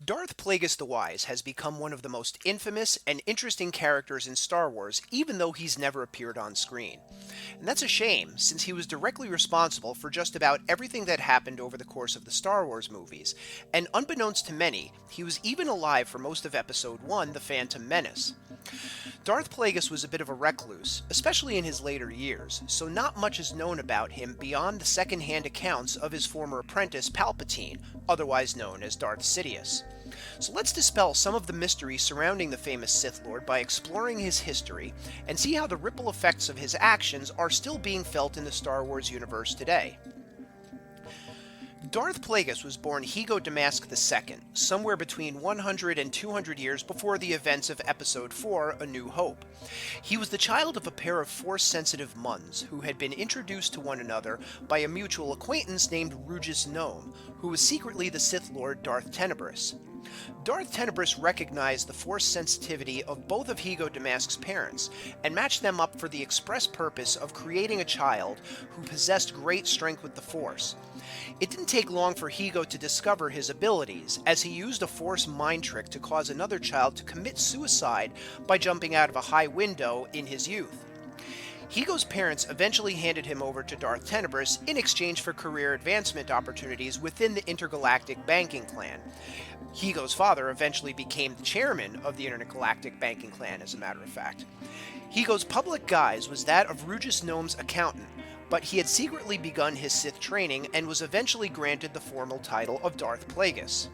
Darth Plagueis the Wise has become one of the most infamous and interesting characters in Star Wars, even though he's never appeared on screen. And that's a shame, since he was directly responsible for just about everything that happened over the course of the Star Wars movies, and unbeknownst to many, he was even alive for most of Episode 1, The Phantom Menace. Darth Plagueis was a bit of a recluse, especially in his later years, so not much is known about him beyond the second-hand accounts of his former apprentice Palpatine, otherwise known as Darth Sidious. So let's dispel some of the mystery surrounding the famous Sith Lord by exploring his history and see how the ripple effects of his actions are still being felt in the Star Wars universe today. Darth Plagueis was born Higo Damask II, somewhere between 100 and 200 years before the events of Episode 4, A New Hope. He was the child of a pair of Force-sensitive Muns who had been introduced to one another by a mutual acquaintance named Rugus Gnome, who was secretly the Sith Lord Darth Tenebrous. Darth Tenebrous recognized the Force sensitivity of both of Higo Damask's parents, and matched them up for the express purpose of creating a child who possessed great strength with the Force. It didn't take long for Higo to discover his abilities, as he used a Force mind trick to cause another child to commit suicide by jumping out of a high window in his youth. Higo's parents eventually handed him over to Darth Tenebrous in exchange for career advancement opportunities within the intergalactic banking clan. Higo's father eventually became the chairman of the intergalactic banking clan, as a matter of fact. Higo's public guise was that of Rugus Gnome's accountant, but he had secretly begun his Sith training and was eventually granted the formal title of Darth Plagueis.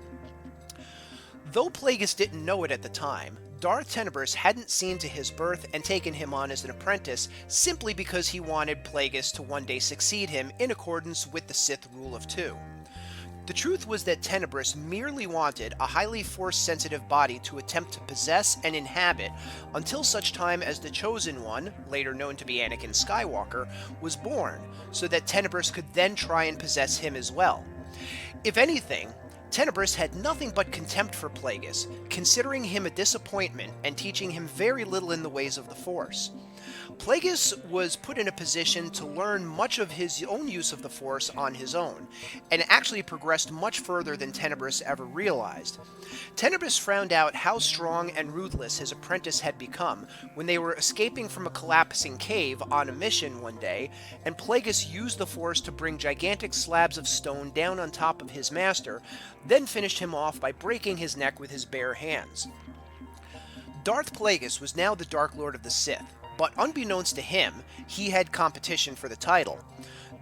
Though Plagueis didn't know it at the time, Darth Tenebrous hadn't seen to his birth and taken him on as an apprentice simply because he wanted Plagueis to one day succeed him in accordance with the Sith Rule of Two. The truth was that Tenebrous merely wanted a highly Force-sensitive body to attempt to possess and inhabit until such time as the Chosen One, later known to be Anakin Skywalker, was born, so that Tenebrous could then try and possess him as well. If anything, Tenebrous had nothing but contempt for Plagueis, considering him a disappointment and teaching him very little in the ways of the Force. Plagueis was put in a position to learn much of his own use of the Force on his own, and actually progressed much further than Tenebrous ever realized. Tenebrous found out how strong and ruthless his apprentice had become when they were escaping from a collapsing cave on a mission one day, and Plagueis used the Force to bring gigantic slabs of stone down on top of his master, then finished him off by breaking his neck with his bare hands. Darth Plagueis was now the Dark Lord of the Sith, but unbeknownst to him, he had competition for the title.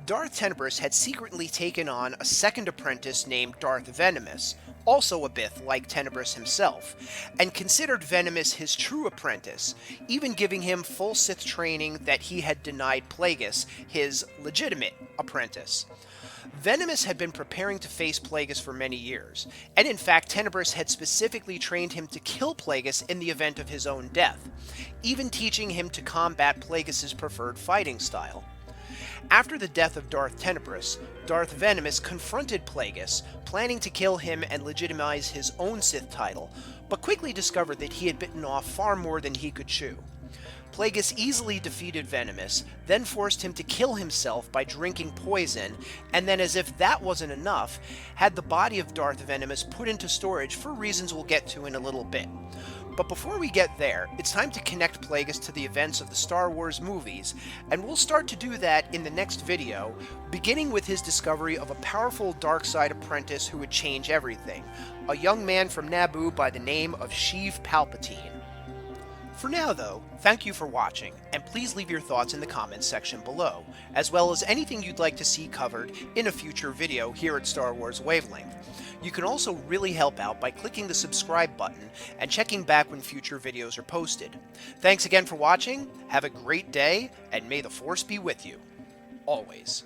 Darth Tenebrous had secretly taken on a second apprentice named Darth Venomous, also a Bith like Tenebrous himself, and considered Venomous his true apprentice, even giving him full Sith training that he had denied Plagueis, his legitimate apprentice. Venomous had been preparing to face Plagueis for many years, and in fact Tenebrous had specifically trained him to kill Plagueis in the event of his own death, even teaching him to combat Plagueis' preferred fighting style. After the death of Darth Tenebrous, Darth Venomous confronted Plagueis, planning to kill him and legitimize his own Sith title, but quickly discovered that he had bitten off far more than he could chew. Plagueis easily defeated Venomous, then forced him to kill himself by drinking poison, and then, as if that wasn't enough, had the body of Darth Venomous put into storage for reasons we'll get to in a little bit. But before we get there, it's time to connect Plagueis to the events of the Star Wars movies, and we'll start to do that in the next video, beginning with his discovery of a powerful dark side apprentice who would change everything, a young man from Naboo by the name of Sheev Palpatine. For now, though, thank you for watching, and please leave your thoughts in the comments section below, as well as anything you'd like to see covered in a future video here at Star Wars Wavelength. You can also really help out by clicking the subscribe button and checking back when future videos are posted. Thanks again for watching, have a great day, and may the Force be with you. Always.